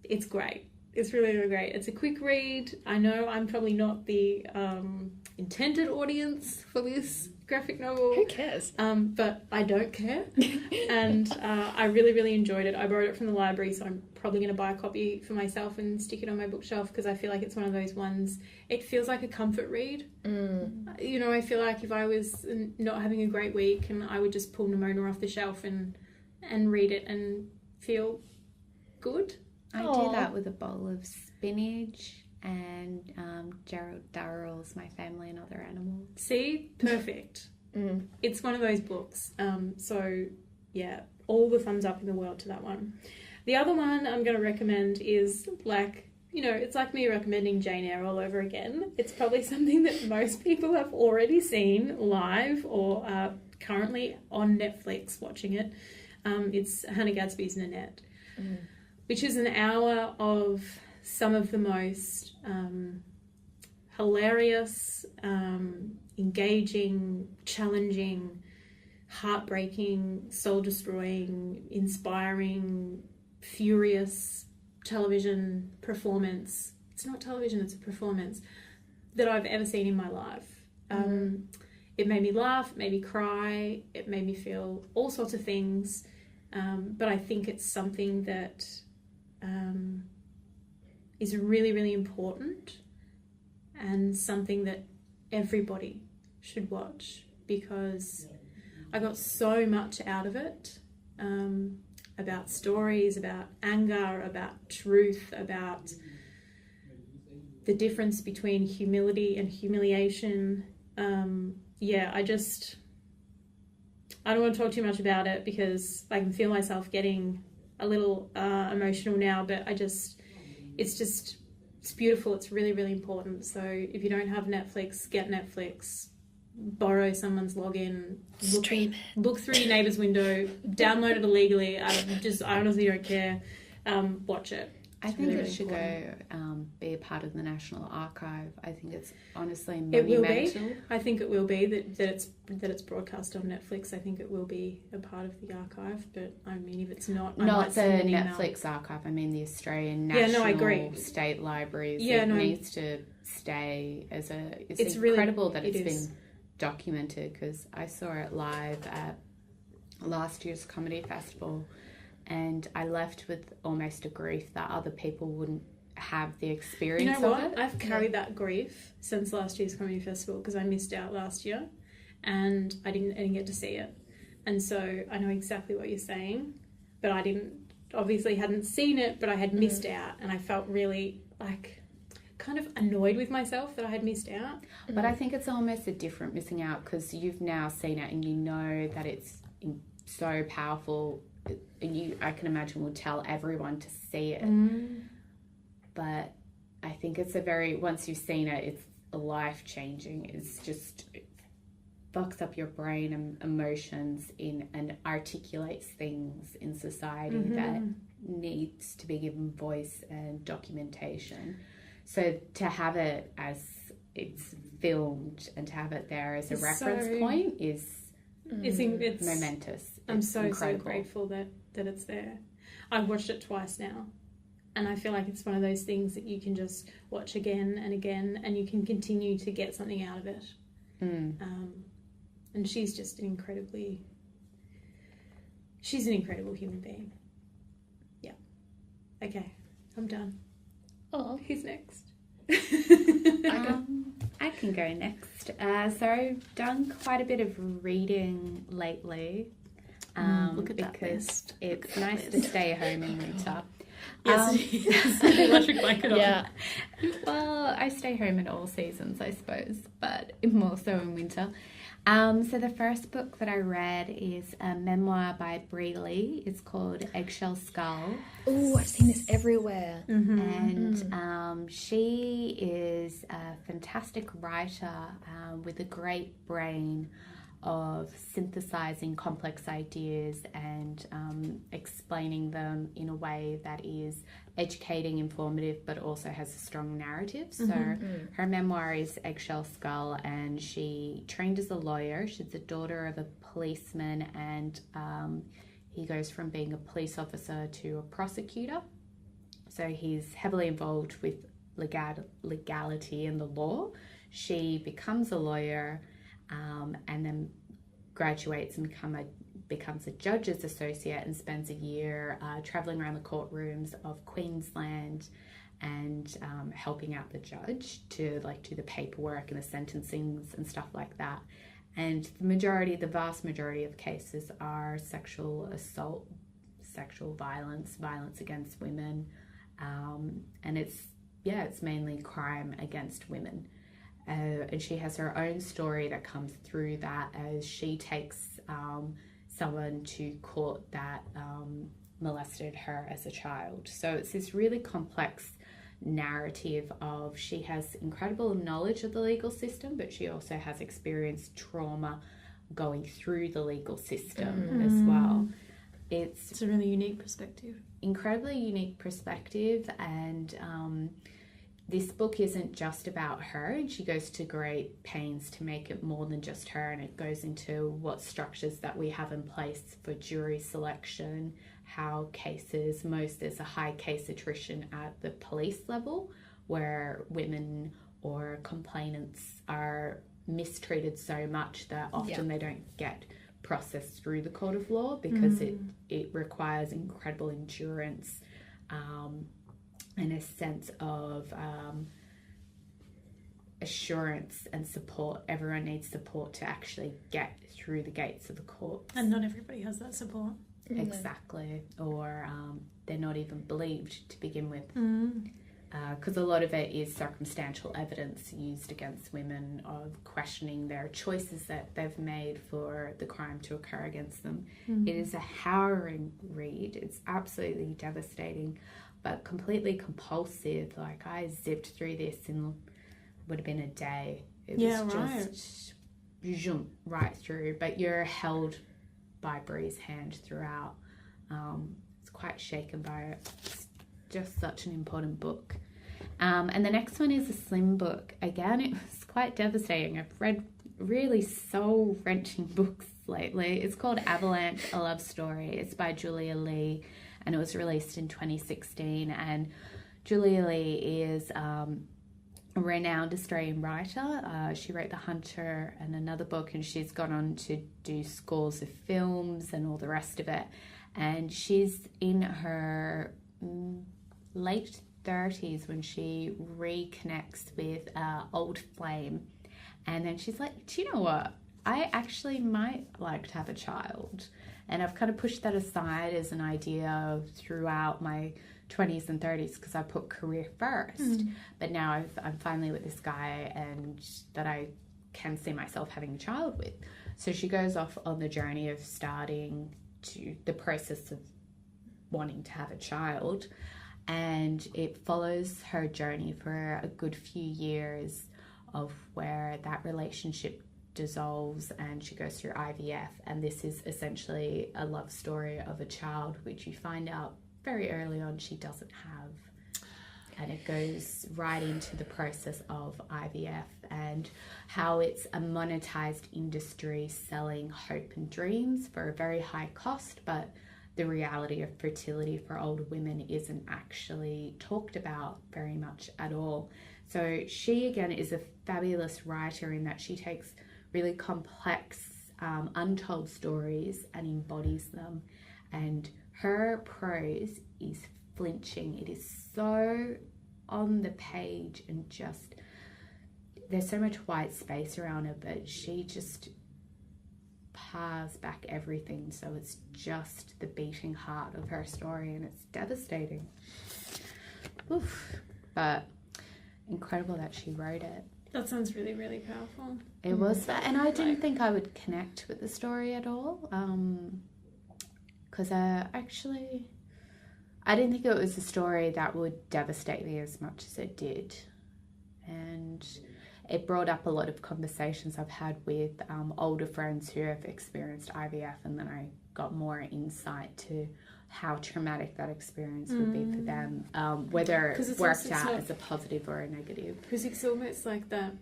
It's great. It's really, really great. It's a quick read. I know I'm probably not the intended audience for this graphic novel. Who cares? But I don't care. And I really, really enjoyed it. I borrowed it from the library, so I'm probably going to buy a copy for myself and stick it on my bookshelf because I feel like it's one of those ones, it feels like a comfort read. You know, I feel like if I was not having a great week, and I would just pull Nimona off the shelf and read it and feel good. I do that with a bowl of spinach and Gerald Darrell's My Family and Other Animals. See? Perfect. It's one of those books. So, yeah, all the thumbs up in the world to that one. The other one I'm going to recommend is like, you know, it's like me recommending Jane Eyre all over again. It's probably something that most people have already seen live or are currently on Netflix watching it. It's Hannah Gadsby's Nanette, which is an hour of some of the most hilarious, engaging, challenging, heartbreaking, soul-destroying, inspiring, furious television performance. It's not television, it's a performance that I've ever seen in my life. It made me laugh, it made me cry, it made me feel all sorts of things. But I think it's something that is really, really important and something that everybody should watch because I got so much out of it, about stories, about anger, about truth, about the difference between humility and humiliation. I don't want to talk too much about it because I can feel myself getting a little emotional now, but it's beautiful. It's really, really important. So if you don't have Netflix, get Netflix, borrow someone's login, look through your neighbour's window, download it illegally. I honestly don't care. Watch it. I think really, it really should important. go be a part of the National Archive. I think it's honestly It will monumental. be. I think it will be that it's broadcast on Netflix. I think it will be a part of the archive. But I mean, if it's not, I Not might the send an email. Netflix archive. I mean the Australian Yeah, National no, I agree. State Libraries. Yeah, it no, needs to stay as a. It's incredible really, that it's it is. been documented because I saw it live at last year's comedy festival, and I left with almost a grief that other people wouldn't have the experience. You know what? of it. I've carried that grief since last year's comedy festival because I missed out last year, and I didn't get to see it, and so I know exactly what you're saying, but I hadn't seen it, but I had missed out, and I felt really like kind of annoyed with myself that I had missed out. But I think it's almost a different missing out because you've now seen it and you know that it's so powerful, and I can imagine will tell everyone to see it. But I think it's once you've seen it, it's life-changing. It's just, it fucks up your brain and emotions and articulates things in society that needs to be given voice and documentation. So to have it as it's filmed and to have it there as a reference point is It's momentous. I'm It's so incredible. grateful that it's there. I've watched it twice now, and I feel like it's one of those things that you can just watch again and again, and you can continue to get something out of it. And she's just she's an incredible human being. Yeah. Okay, I'm done. Oh, Who's next? I can go next. So I've done quite a bit of reading lately. Look at that because list. it's nice to stay home in winter. Yes, the electric blanket on. yeah. Well, I stay home in all seasons, I suppose, but more so in winter. So the first book that I read is a memoir by Bree Lee. It's called Eggshell Skull. Oh, I've seen this everywhere. And she is a fantastic writer with a great brain of synthesizing complex ideas and explaining them in a way that is educating, informative, but also has a strong narrative. So her memoir is Eggshell Skull, and she trained as a lawyer. She's the daughter of a policeman, and he goes from being a police officer to a prosecutor. So he's heavily involved with legality and the law. She becomes a lawyer, and then graduates and becomes a judge's associate and spends a year traveling around the courtrooms of Queensland and helping out the judge to do the paperwork and the sentencings and stuff like that. And the vast majority of cases are sexual assault, sexual violence against women, and it's mainly crime against women. And she has her own story that comes through that as she takes someone to court that molested her as a child. So it's this really complex narrative of she has incredible knowledge of the legal system, but she also has experienced trauma going through the legal system as well. It's a really unique perspective. Incredibly unique perspective, and this book isn't just about her, and she goes to great pains to make it more than just her, and it goes into what structures that we have in place for jury selection, how there's a high case attrition at the police level where women or complainants are mistreated so much that often they don't get processed through the court of law because it requires incredible endurance and a sense of assurance and support. Everyone needs support to actually get through the gates of the courts. And not everybody has that support. Exactly. Or they're not even believed to begin with. Because a lot of it is circumstantial evidence used against women of questioning their choices that they've made for the crime to occur against them. It is a harrowing read. It's absolutely devastating, but completely compulsive. Like, I zipped through this in would have been a day. It was just zoom right through, but you're held by Bree's hand throughout. It's quite shaken by it. It's just such an important book. And the next one is a slim book. Again, it was quite devastating. I've read really soul-wrenching books lately. It's called Avalanche, A Love Story. It's by Julia Lee, and it was released in 2016. And Julia Lee is a renowned Australian writer. She wrote The Hunter and another book, and she's gone on to do scores of films and all the rest of it. And she's in her late 30s when she reconnects with old flame, and then she's like, do you know what, I actually might like to have a child. And I've kind of pushed that aside as an idea throughout my 20s and 30s because I put career first. But now I'm finally with this guy and that I can see myself having a child with. So she goes off on the journey of starting to the process of wanting to have a child, and it follows her journey for a good few years of where that relationship dissolves and she goes through IVF, and this is essentially a love story of a child which you find out very early on she doesn't have. And it goes right into the process of IVF and how it's a monetized industry selling hope and dreams for a very high cost, but the reality of fertility for older women isn't actually talked about very much at all. So she, again, is a fabulous writer in that she takes really complex, untold stories and embodies them. And her prose is flinching. It is so on the page and just, there's so much white space around it, but she just pars back everything, so it's just the beating heart of her story, and it's devastating. Oof. But incredible that she wrote it. That sounds really, really powerful. It was that, and I didn't think I would connect with the story at all, because I didn't think it was a story that would devastate me as much as it did. And it brought up a lot of conversations I've had with older friends who have experienced IVF, and then I got more insight to how traumatic that experience would be for them, whether it worked out as a positive or a negative. Because it's almost like that,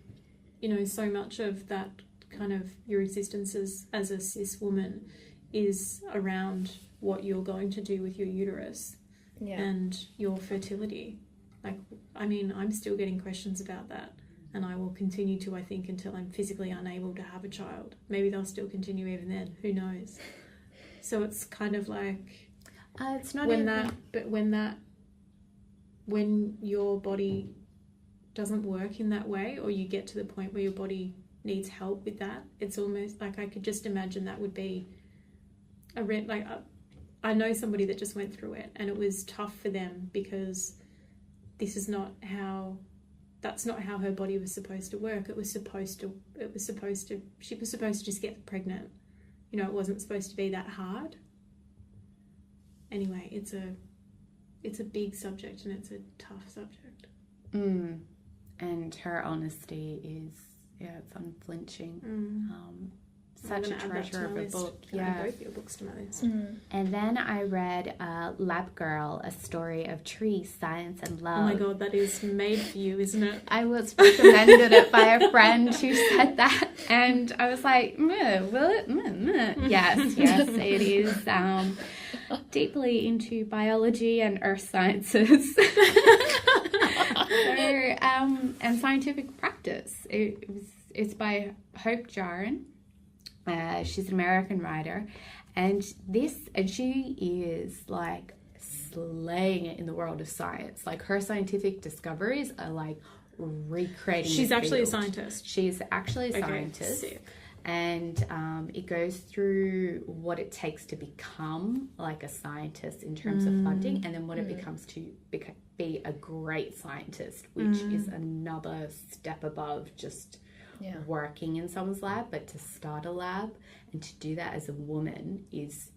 so much of that kind of your existence as a cis woman is around what you're going to do with your uterus and your fertility. Like, I'm still getting questions about that. and I will continue to, I think, until I'm physically unable to have a child. Maybe they'll still continue even then. Who knows? So it's kind of like it's not when your body doesn't work in that way, or you get to the point where your body needs help with that, it's almost like I could just imagine that would be I know somebody that just went through it, and it was tough for them because that's not how her body was supposed to work. She was supposed to just get pregnant. You know, it wasn't supposed to be that hard. Anyway, it's a big subject, and it's a tough subject. And her honesty is, it's unflinching. Such a treasure of a book. Add both your books to my list. And then I read Lab Girl, A Story of Trees, Science and Love. Oh my God, that is made for you, isn't it? I was recommended it by a friend who said that, and I was like, will it? Yes, it is deeply into biology and earth sciences. And scientific practice. It's by Hope Jahren. She's an American writer, and she is like slaying it in the world of science. Like, her scientific discoveries are like recreating. She's actually a scientist. She's actually a scientist. Sick. And it goes through what it takes to become like a scientist in terms of funding, and then what it becomes to be a great scientist, which is another step above just working in someone's lab. But to start a lab and to do that as a woman is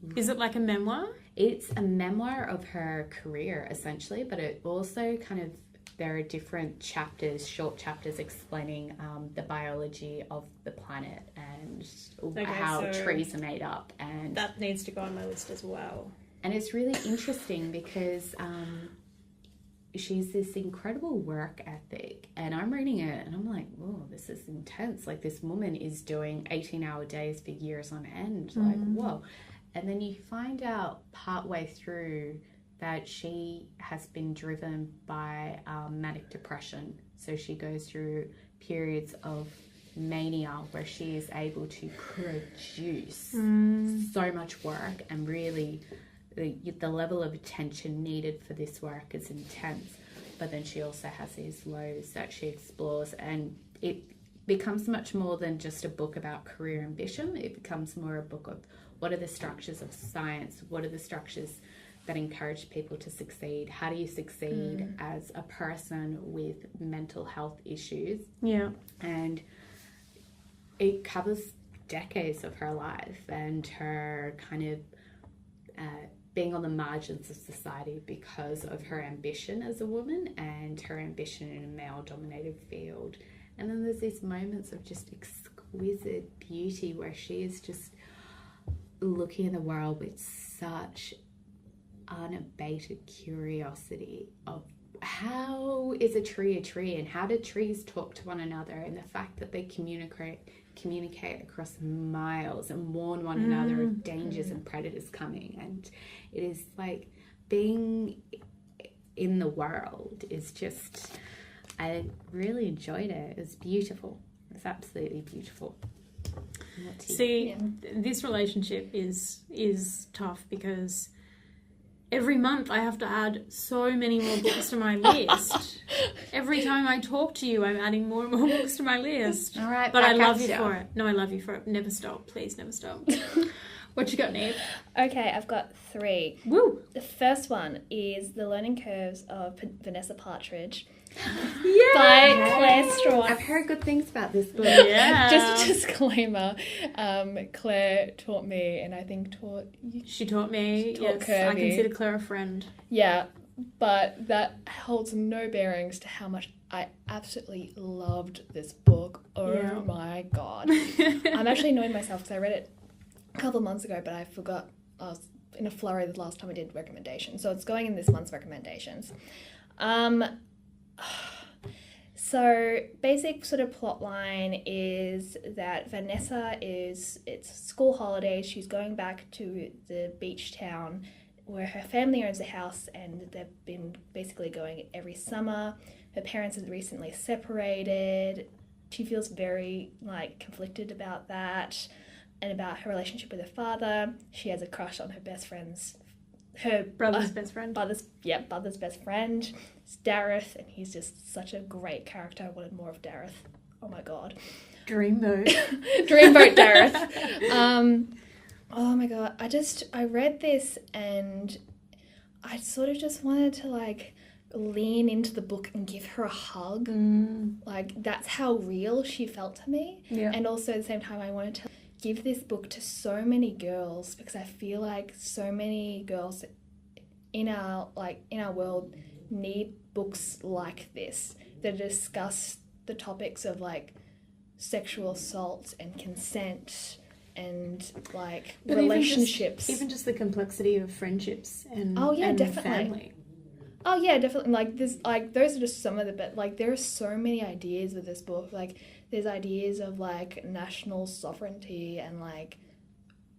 it like a memoir? It's a memoir of her career, essentially, but it also kind of, there are different chapters, short chapters explaining the biology of the planet and how trees are made up. And that needs to go on my list as well. And it's really interesting because she's this incredible work ethic, and I'm reading it and I'm like, whoa, this is intense. Like, this woman is doing 18-hour days for years on end. Like, whoa. And then you find out partway through that she has been driven by manic depression. So she goes through periods of mania where she is able to produce so much work, and really the level of attention needed for this work is intense. But then she also has these lows that she explores, and it becomes much more than just a book about career ambition. It becomes more a book of what are the structures of science, what are the structures that encourage people to succeed. How do you succeed as a person with mental health issues? Yeah. And it covers decades of her life and her kind of being on the margins of society because of her ambition as a woman and her ambition in a male-dominated field. And then there's these moments of just exquisite beauty where she is just looking at the world with such unabated curiosity of how is a tree, and how do trees talk to one another, and the fact that they communicate across miles and warn one another of dangers and predators coming. And it is like being in the world is just, I really enjoyed it. It was beautiful. It was absolutely beautiful. See, this relationship is tough because every month I have to add so many more books to my list. Every time I talk to you, I'm adding more and more books to my list. All right, but I love you for it. No, I love you for it. Never stop. Please never stop. What you got, Neve? Okay, I've got 3. Woo! The first one is The Learning Curves of Vanessa Partridge. Yeah. By Claire Strawn. I've heard good things about this book. Yeah. Just a disclaimer. Claire taught me, and I think taught you. She taught me. She taught yes, Kirby. I consider Claire a friend. Yeah, but that holds no bearings to how much I absolutely loved this book. Oh my God. I'm actually annoying myself because I read it a couple of months ago, but I forgot. I was in a flurry the last time I did recommendations, so it's going in this month's recommendations. So basic sort of plot line is that Vanessa it's school holidays. She's going back to the beach town where her family owns a house, and they've been basically going every summer her parents had recently separated. She feels very like conflicted about that and about her relationship with her father. She has a crush on her best friend's her Brother's best friend. brother's best friend. It's Dareth, and he's just such a great character. I wanted more of Dareth. Oh my god. Dreamboat. Dreamboat Dareth. Oh my god. I read this and I sort of just wanted to like lean into the book and give her a hug. Like that's how real she felt to me. Yeah. And also at the same time I wanted to give this book to so many girls, because I feel like so many girls in our world need books like this that discuss the topics of like sexual assault and consent and like But relationships. Even just the complexity of friendships and definitely. family. Oh yeah, definitely. Like this, like those are just some of the, but like there are so many ideas with this book. Like there's ideas of like national sovereignty and like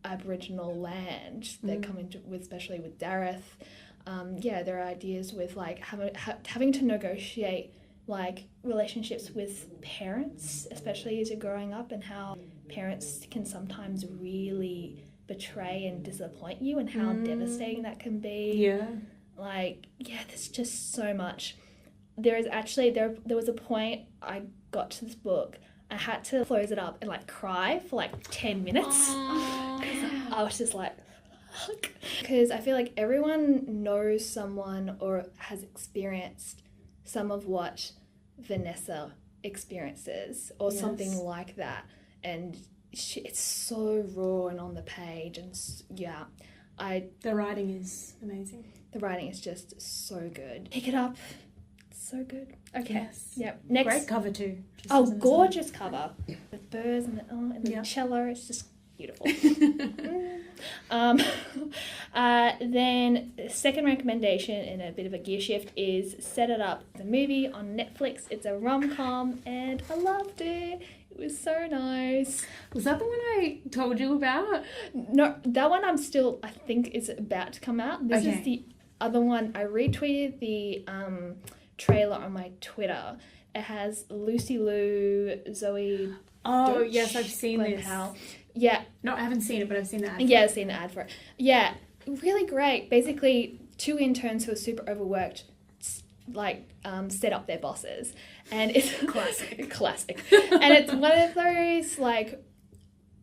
Aboriginal land that come into with, especially with Dareth. There are ideas with like having to negotiate like relationships with parents, especially as you're growing up, and how parents can sometimes really betray and disappoint you, and how devastating that can be. Yeah. Like, yeah, there's just so much. There is actually, there was a point I got to this book, I had to close it up and like cry for like 10 minutes. I was just like, fuck. Because I feel like everyone knows someone or has experienced some of what Vanessa experiences or something like that. And it's so raw and on the page. And yeah, the writing is amazing. The writing is just so good. Pick it up. It's so good. Okay. Yes. Yep. Next. Great cover too. Oh, gorgeous cover. With birds and the cello. It's just beautiful. Then second recommendation, and a bit of a gear shift, is Set It Up, the movie on Netflix. It's a rom-com and I loved it. It was so nice. Was that the one I told you about? No, that one I think is about to come out. This is the other one. I retweeted the trailer on my Twitter. It has Lucy Liu, Zoe. Oh, Deutsch, yes, I've seen Glenn this. Powell. Yeah. No, I haven't seen it, but I've seen the ad. Yeah, I've seen the ad for it. Yeah, really great. Basically, two interns who are super overworked set up their bosses, and it's classic. And it's one of those like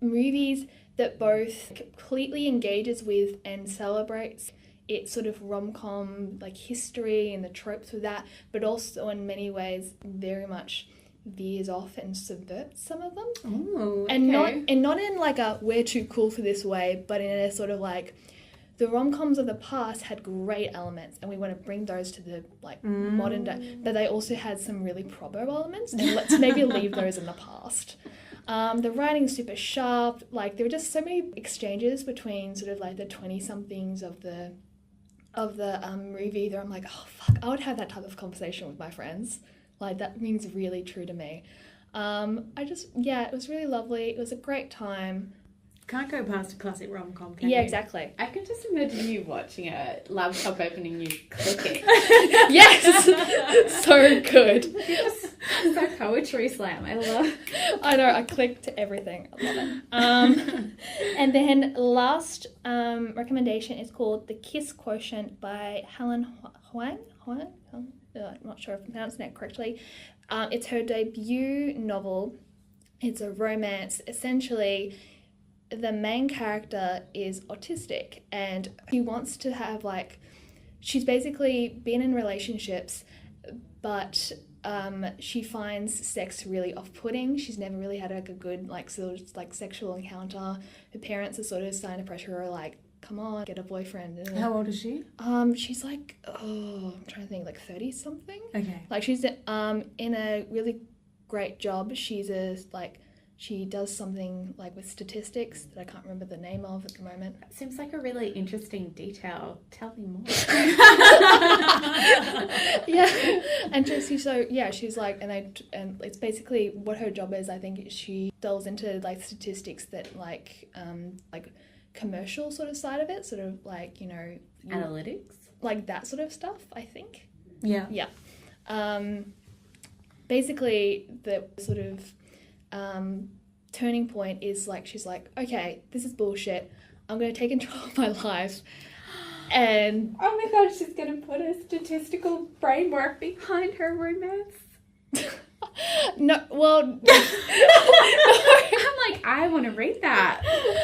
movies that both completely engages with and celebrates its sort of rom-com like history and the tropes with that, but also in many ways very much veers off and subverts some of them. Oh, okay. And not in like a we're too cool for this way, but in a sort of like the rom-coms of the past had great elements and we want to bring those to the like modern day, but they also had some really proper elements, and let's maybe leave those in the past. The writing's super sharp. Like there were just so many exchanges between sort of like the 20-somethings of the movie that I'm like, oh fuck, I would have that type of conversation with my friends. Like that rings really true to me. It was really lovely. It was a great time. Can't go past a classic rom-com, can you? Yeah, exactly. I can just imagine you watching a laptop opening, you click it. Yes! So good. It's like poetry slam. I love. I know, I clicked everything. I love it. And then last recommendation is called The Kiss Quotient by Helen Huang. I'm not sure if I'm pronouncing that correctly. It's her debut novel. It's a romance. Essentially, the main character is autistic and he wants to have she's basically been in relationships, but she finds sex really off-putting. She's never really had a good sexual encounter. Her parents are sort of starting to pressure her come on, get a boyfriend. How old is she? She's I'm trying to think, 30 something. Okay. She's in a really great job. She's she does something with statistics that I can't remember the name of at the moment. Seems like a really interesting detail. Tell me more. Yeah, and she's and it's basically what her job is. I think she delves into statistics that commercial sort of side of it, sort of analytics, that sort of stuff. I think. Yeah. Yeah. basically the sort of turning point is like, she's like, okay, this is bullshit. I'm going to take control of my life. And oh my god, she's going to put a statistical framework behind her romance. no, well, I'm like, I want to read that.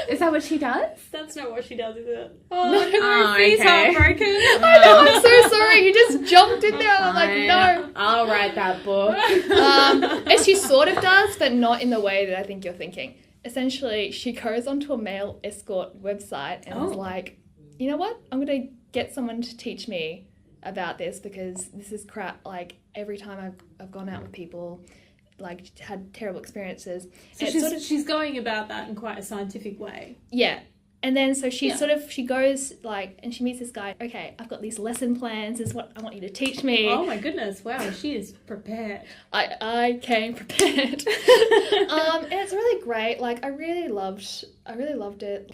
Is that what she does? That's not what she does, is it? Oh, no, she's heartbroken. I know, I'm so sorry. You just jumped in there. I'm like, no. I'll write that book. And she sort of does, but not in the way that I think you're thinking. Essentially, she goes onto a male escort website and is like, you know what? I'm going to get someone to teach me about this because this is crap. Like, every time I've gone out with people, like, had terrible experiences. So she's going about that in quite a scientific way. Yeah. And then so she she goes, like, and she meets this guy. Okay, I've got these lesson plans. This is what I want you to teach me. Oh my goodness. Wow, she is prepared. I came prepared. And it's really great. Like, I really loved it.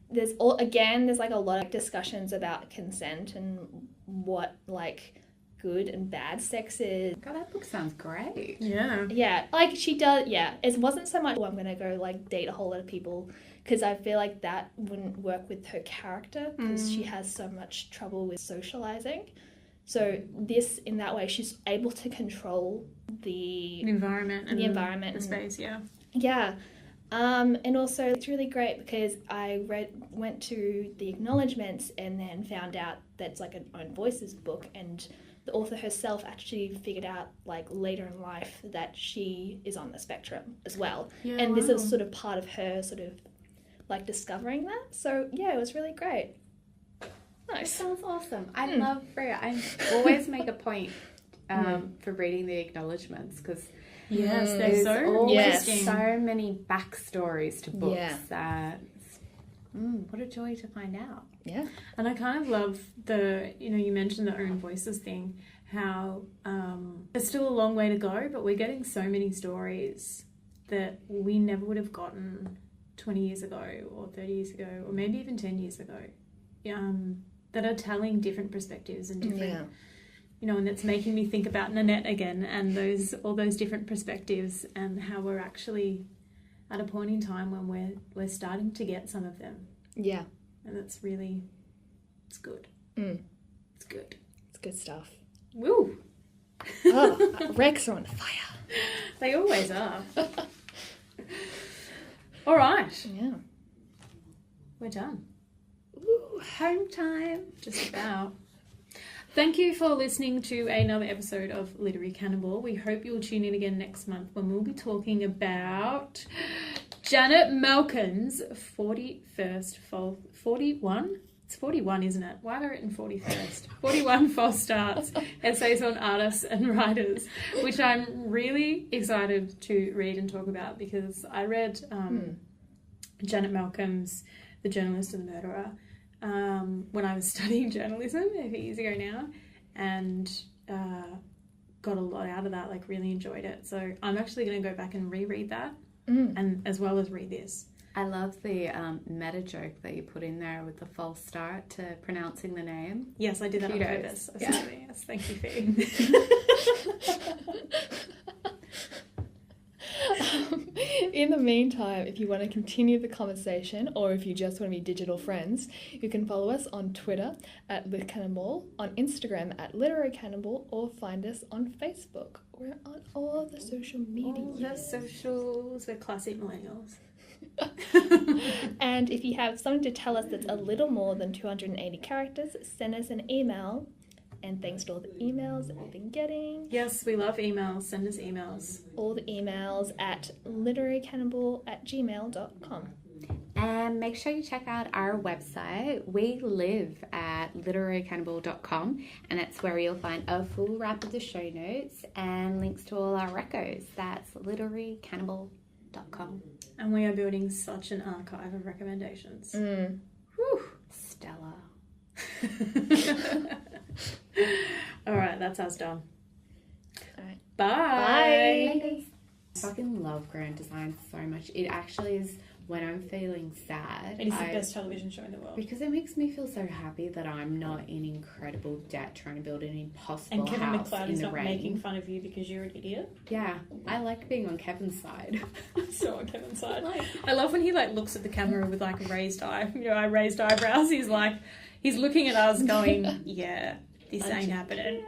There's like a lot of discussions about consent and what, like, good and bad sex is. God, that book sounds great. Yeah. Yeah, like, she does, yeah. It wasn't so much, I'm going to go, like, date a whole lot of people, because I feel like that wouldn't work with her character, because she has so much trouble with socializing. So this, in that way, she's able to control the environment and the space, yeah. Yeah. And also it's really great because I went to the acknowledgements and then found out that it's like an Own Voices book, and the author herself actually figured out, like, later in life that she is on the spectrum as well. Yeah, and this is sort of part of her sort of, like, discovering that. So yeah, it was really great. Nice. That sounds awesome. I love Freya. I always make a point for reading the acknowledgements because they're so interesting. So many backstories to books that what a joy to find out. Yeah. And I kind of love you mentioned the Own Voices thing, how there's still a long way to go, but we're getting so many stories that we never would have gotten 20 years ago or 30 years ago or maybe even 10 years ago, that are telling different perspectives and different, and that's making me think about Nanette again and all those different perspectives and how we're actually at a point in time when we're starting to get some of them. Yeah. And it's good. It's good. It's good stuff. Woo! Oh, Rex are on fire. They always are. All right. Yeah. We're done. Ooh, home time. Just about. Thank you for listening to another episode of Literary Canon Ball. We hope you'll tune in again next month when we'll be talking about Janet Malkin's 41st 41? It's 41, isn't it? Why have I written 41st? 41 false starts, essays on artists and writers, which I'm really excited to read and talk about because I read Janet Malcolm's The Journalist and the Murderer when I was studying journalism a few years ago now, and got a lot out of that, like really enjoyed it. So I'm actually going to go back and reread that and as well as read this. I love the meta joke that you put in there with the false start to pronouncing the name. Yes, I did that on purpose. Absolutely. Yes, thank you, Fee. In the meantime, if you want to continue the conversation or if you just want to be digital friends, you can follow us on Twitter at Lit Canon Ball, on Instagram at Literary Canon Ball, or find us on Facebook. We're on all the social media. All the socials. We're classic millennials. And if you have something to tell us that's a little more than 280 characters, send us an email. And thanks to all the emails that we've been getting. Yes, we love emails. Send us emails. All the emails at literarycannonball@gmail.com. And make sure you check out our website. We live at literarycannonball.com, and that's where you'll find a full wrap of the show notes and links to all our recos. That's literarycannonball.com. And we are building such an archive of recommendations. Whew, Stella. All right, that's us done. All right. Bye. I fucking love grand design so much. It actually is when I'm feeling sad, It is the best television show in the world. Because it makes me feel so happy that I'm not in incredible debt trying to build an impossible and Kevin house McLeod in is the not rain. making fun of you because you're an idiot. Yeah, I like being on Kevin's side. So on Kevin's side. Like, I love when he like looks at the camera with like a raised eyebrows. He's like, he's looking at us going, yeah, this ain't happening.